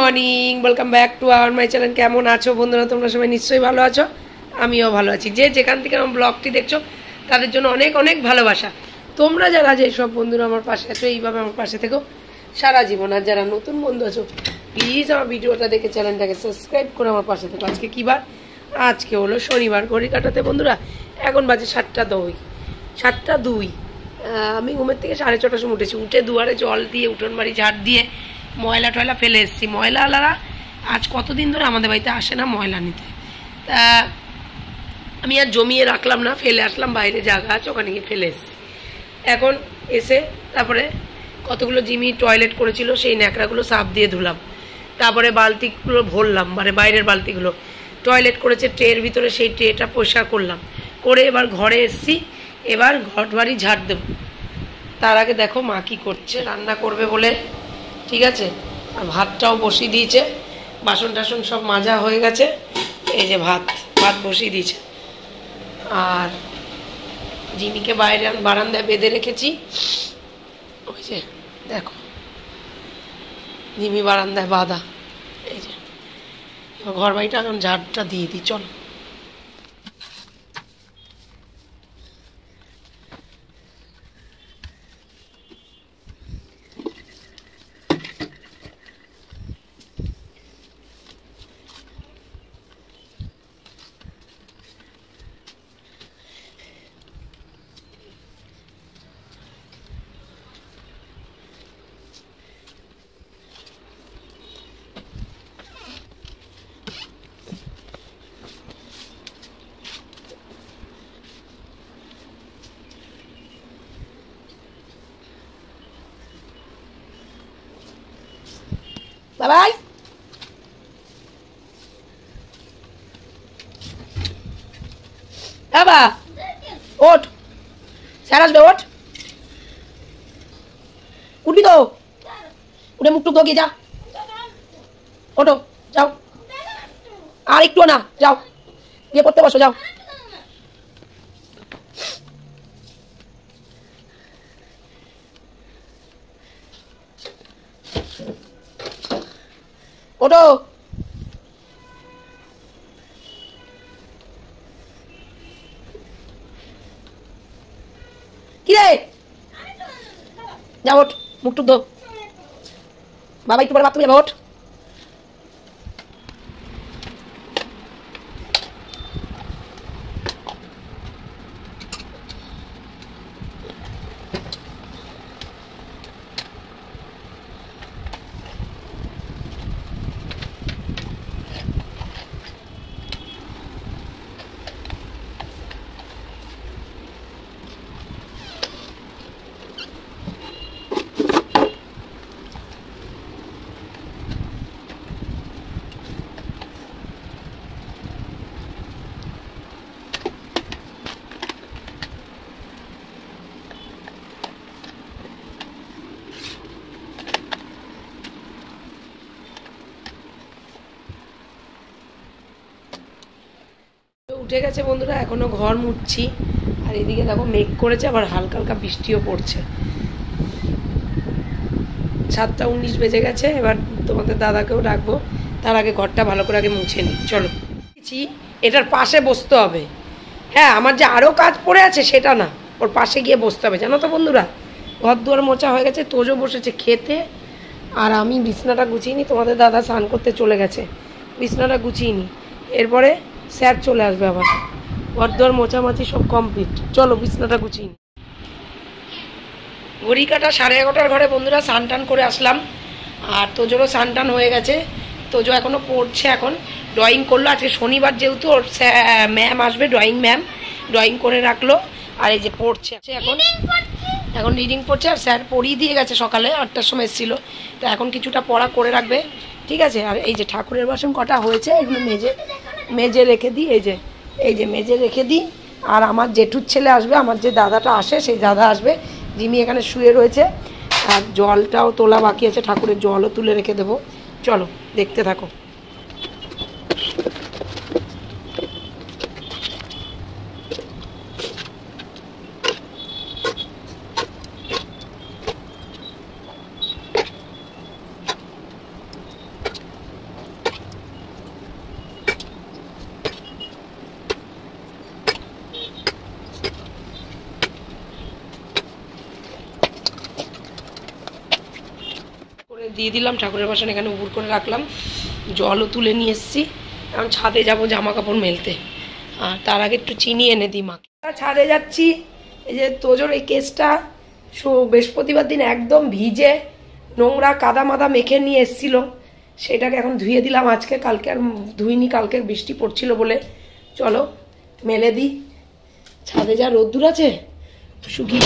Morning, welcome back to our my channel. কেমন আছো বন্ধুরা? তোমরা সবাই নিশ্চয়ই ভালো আছো, আমিও ভালো আছি। যে যেখান থেকে আমার ব্লগটি দেখছো তাদের জন্য অনেক অনেক ভালোবাসা। তোমরা যারা যেসব বন্ধুরা আমার পাশে আছো, এইভাবে আমার পাশে থেকো সারা জীবন। আর যারা নতুন বন্ধু আছো, প্লিজ আমার ভিডিওটা দেখে চ্যানেলটাকে সাবস্ক্রাইব করে আমার পাশে থেকো। আজকে কী বার? আজকে হলো শনিবার। ঘড়ি কাটাতে বন্ধুরা এখন বাজে 7:02। আমি ঘুমের থেকে 6:30টার সময় উঠেছি। উঠে দুয়ারে জল দিয়ে, উঠোন বাড়ি ঝাড় দিয়ে, ময়লা টয়লা ফেলে এসেছি। ময়লাওয়ালারা আজ কতদিন ধরে আমাদের বাড়িতে আসে না ময়লা নিতে, তা আমি আর জমিয়ে রাখলাম না, ফেলে আসলাম। বাইরে জায়গা আছে, ওখানে গিয়ে ফেলে এসেছি। এখন এসে তারপরে কতগুলো জিমি টয়লেট করেছিল, সেই ন্যাকড়াগুলো সাফ দিয়ে ধুলাম। তারপরে বালতিগুলো ভরলাম, মানে বাইরের বালতিগুলো। টয়লেট করেছে ট্রের ভিতরে, সেই ট্রেটা পরিষ্কার করলাম। করে এবার ঘরে এসেছি, এবার ঘর বাড়ি ঝাড় দেব। তার আগে দেখো মা কী করছে, রান্না করবে বলে, ঠিক আছে। আর ভাতটাও বসিয়ে দিয়েছে, বাসন টাসন সব মাজা হয়ে গেছে। এই যে ভাত বসিয়ে দিয়েছে। আর জিমিকে বাইরে বারান্দায় বেঁধে রেখেছি। ওই যে দেখো জিমি বারান্দায় বাঁধা। এই যে ঘর বাড়িটা এখন ঝাড়টা দিয়ে দিই, চলো। বাবাই বাবা ওঠ, স্যার আসবে, ওঠ। উঠবি তো? উঠে মুখ টুক ধোকে, যা, ওঠো, যাও। আর একটু না, যাও গিয়ে পড়তে বসো, যাও। ওঠো। কিরে, যাও, ওঠ, মুখ টুক ধো। বাবা একটু পরে বাথরুমে যাবো, ওঠ। উঠে গেছে বন্ধুরা, এখনো ঘর মুছছি। আর এদিকে দেখো মেঘ করেছে, আবার হালকা হালকা বৃষ্টিও পড়ছে। 7:19 বেজে গেছে। এবার তোমাদের দাদাকেও ডাকবো, তার আগে ঘরটা ভালো করে আগে মুছে নিই, চলো। এটার পাশে বসতে হবে। হ্যাঁ, আমার যে আরও কাজ পড়ে আছে সেটা না, ওর পাশে গিয়ে বসতে হবে, জানো তো বন্ধুরা। ঘর দুয়ার মোছা হয়ে গেছে, তোজো বসেছে খেতে। আর আমি বিছনাটা গুছিয়ে নিই, তোমাদের দাদা স্নান করতে চলে গেছে, বিছনাটা গুছিয়ে নিই। এরপরে স্যার চলে আসবে আবার। ঘর দুয়ার মোছামাছি সব কমপ্লিট, চলো বিছনাটা গুছিয়ে নিই। ঘড়ি কাটা 11:30 ঘরে বন্ধুরা স্নান টান করে আসলাম। আর তোজোরও স্নান টান হয়ে গেছে। তোজো এখনও পড়ছে, এখন ড্রয়িং করলো। আজকে শনিবার যেহেতু, ওর ম্যাম আসবে, ড্রয়িং ম্যাম, ড্রয়িং করে রাখলো। আর এই যে পড়ছে এখন রিডিং পড়ছে। আর স্যার পড়িয়ে দিয়ে গেছে, সকালে 8টার সময় এসেছিলো, তো এখন কিছুটা পড়া করে রাখবে, ঠিক আছে। আর এই যে ঠাকুরের বাসন কটা হয়েছে, এগুলো মেজে রেখে দিই। এই যে মেজে রেখে দিই। আর আমার জেঠুর ছেলে আসবে, আমার যে দাদাটা আসে সেই দাদা আসবে। জিমি এখানে শুয়ে রয়েছে। আর জলটাও তোলা বাকি আছে, ঠাকুরের জলও তুলে রেখে দেবো। চলো দেখতে থাকো। দিয়ে দিলাম, ঠাকুরের বাসন এখানে উপুর করে রাখলাম, জলও তুলে নিয়ে এসেছি। এখন ছাদে যাব জামা কাপড় মেলতে, আর তার আগে একটু চিনি এনে দিই মাকে। ছাদে যাচ্ছি। এই যে তোজোর এই কেসটা বৃহস্পতিবার দিন একদম ভিজে নোংরা কাদা মাদা মেখে নিয়ে এসেছিল, সেটাকে এখন ধুয়ে দিলাম আজকে। কালকে আর ধুইনি, কালকে বৃষ্টি পড়ছিল বলে। চলো মেলে দিই। ছাদে যা রোদ্দুর আছে শুকিয়ে,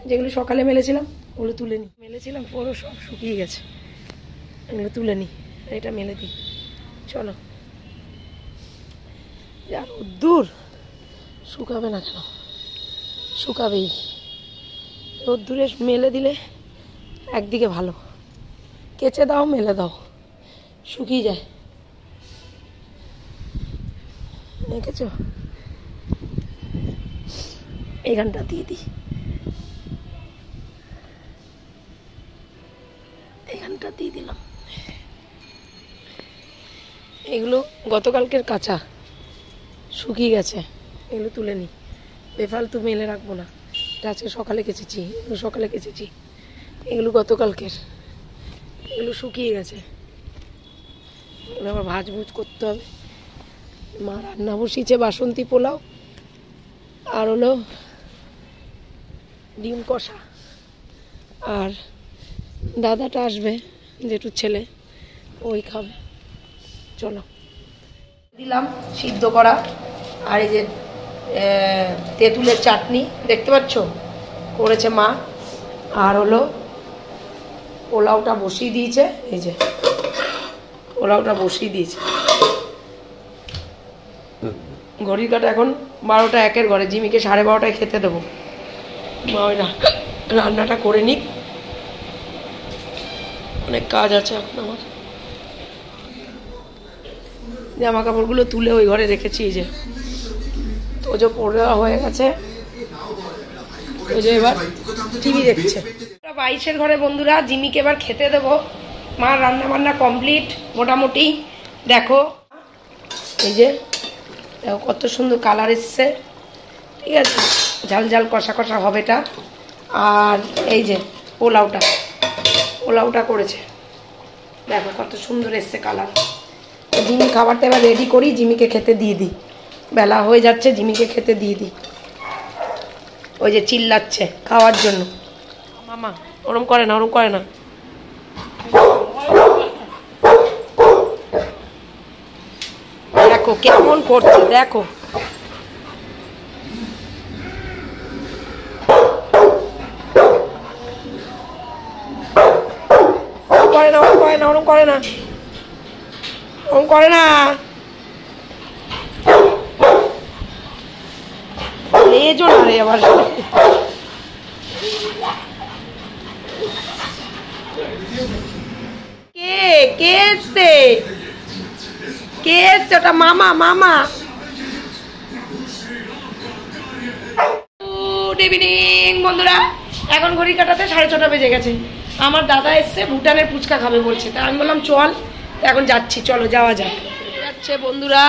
যেগুলো সকালে মেলেছিলাম ওগুলো তুলে নিই, মেলেছিলাম পুরো সব শুকিয়ে গেছে, এগুলো তুলে নিই, এটা মেলে দিই। চলো, যা রোদ্দুর, শুকাবে না কেন, শুকাবেই। রোদ্দুরে মেলে দিলে একদিকে ভালো, কেচে দাও মেলে দাও শুকিয়ে যায়। দেখেছো, এখানটা দিয়ে দিই, এখানটা দিয়ে দিলাম। এগুলো গতকালকের কাঁচা, শুকিয়ে গেছে, এগুলো তুলে নিই, বেফালতু মেলে রাখবো না। এটা আজকে সকালে কেচেছি, এগুলো সকালে কেচেছি, এগুলো গতকালকের, এগুলো শুকিয়ে গেছে, এগুলো আবার ভাজভুজ করতে হবে। মা রান্না বসিয়েছে বাসন্তী পোলাও আর হলো ডিম কষা, আর দাদাটা আসবে জেঠুর ছেলে, ওই খাবে। চলো দিলাম সিদ্ধ করা, আর এই যে তেঁতুলের চাটনি দেখতে পাচ্ছ করেছে মা, আর হলো পোলাওটা বসিয়ে দিয়েছে, এই যে পোলাওটা বসিয়ে দিয়েছে। ঘড়ির কাটা এখন 12টা 1-এর ঘরে, জিমিকে 12:30টায় খেতে দেবো। মা ওই রান্নাটা করে নিক, অনেক কাজ আছে এখন আমার। জামা কাপড়গুলো তুলে ওই ঘরে রেখেছি, এই যে তোজো পড়া হয়ে গেছে, তোজো এবার টিভি দেখছে। 22-এর ঘরে বন্ধুরা, জিমিকে এবার খেতে দেবো। মা রান্না বান্না কমপ্লিট মোটামুটি, দেখো এই যে, দেখো কত সুন্দর কালার এসছে, ঠিক আছে, ঝাল ঝাল কষা কষা হবে এটা। আর এই যে পোলাওটা করেছে, দেখো কত সুন্দর এসছে কালার। জিমি খাবারটা এবার রেডি করি, জিমিকে খেতে দিয়ে দিই, বেলা হয়ে যাচ্ছে, জিমিকে খেতে দিয়ে দিই। ওই যে চিল্লাচ্ছে খাওয়ার জন্য, মামা ওরম করে না, ওরম করে না। দেখো কেমন করছে, দেখো করে না, ওরম করে না, ওরম করে না, ওরম করে না। লেজও না রে আবার, কে এসছে, কে এসছে ওটা? মামা, মামা। গুড ইভিনিং বন্ধুরা, এখন ঘড়ি কাটাতে 6:30 বেজে গেছে। আমার দাদা এসছে, ভুটানের ফুচকা খাবে বলছে, তা আমি বললাম চল, এখন যাচ্ছি, চলো যাওয়া যাক। যাচ্ছে বন্ধুরা,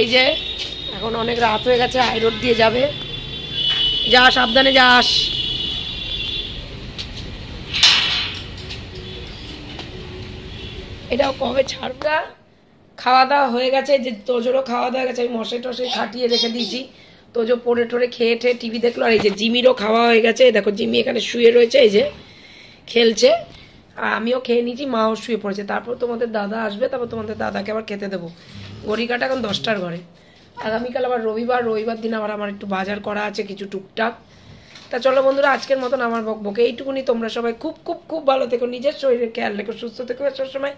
এই যে এখন অনেক রাত হয়ে গেছে, হাই রোড দিয়ে যাবে, যা সাবধানে যাস। এটাও কবে ছাড়বা। খাওয়া দাওয়া হয়ে গেছে, যে তোজোরও খাওয়া দাওয়া গেছে, আমি মশাই টশাই খাটিয়ে রেখে দিয়েছি। তোজো পড়ে টোরে খেয়ে ঠেয়ে টিভি দেখলো। আর এই যে জিমিরও খাওয়া হয়ে গেছে, দেখো জিমি এখানে শুয়ে রয়েছে, এই যে খেলছে, আর আমিও খেয়ে নিয়েছি, মাও শুয়ে পড়েছে। তারপর তোমাদের দাদা আসবে, তারপর তোমাদের দাদাকে আবার খেতে দেবো। ঘড়ি কাটা এখন 10টার ঘরে। আগামীকাল আবার রবিবার দিন আবার আমার একটু বাজার করা আছে কিছু টুকটাক। তা চলো বন্ধুরা, আজকের মতন আমার বকবকে এইটুকুনি। তোমরা সবাই খুব খুব খুব ভালো থেকো, নিজের শরীরের খেয়াল রেখো, সুস্থ থেকো সবসময়।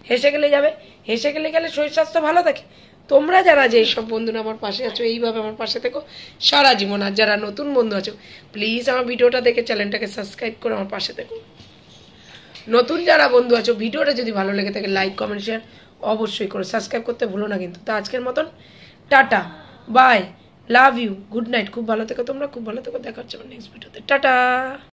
হেসে গেলে যাবে, হেসে গেলে শরীর স্বাস্থ্য ভালো থাকে। তোমরা যারা যে সব বন্ধুরা আমার পাশে আছো, এইভাবে আমার পাশে থেকো সারা জীবন। আর যারা নতুন বন্ধু আছো, প্লিজ আমার ভিডিওটা দেখে চ্যানেলটাকে সাবস্ক্রাইব করে আমার পাশে থেকো। নতুন যারা বন্ধু আছো, ভিডিওটা যদি ভালো লেগে থাকে লাইক কমেন্ট শেয়ার অবশ্যই করো, সাবস্ক্রাইব করতে ভুলো না কিন্তু। তো আজকের মতন tata, bye, love you, good night. খুব ভালো থেকো তোমরা, খুব ভালো থেকো, দেখা হচ্ছে আমার নেক্সট ভিডিওতে। টাটা।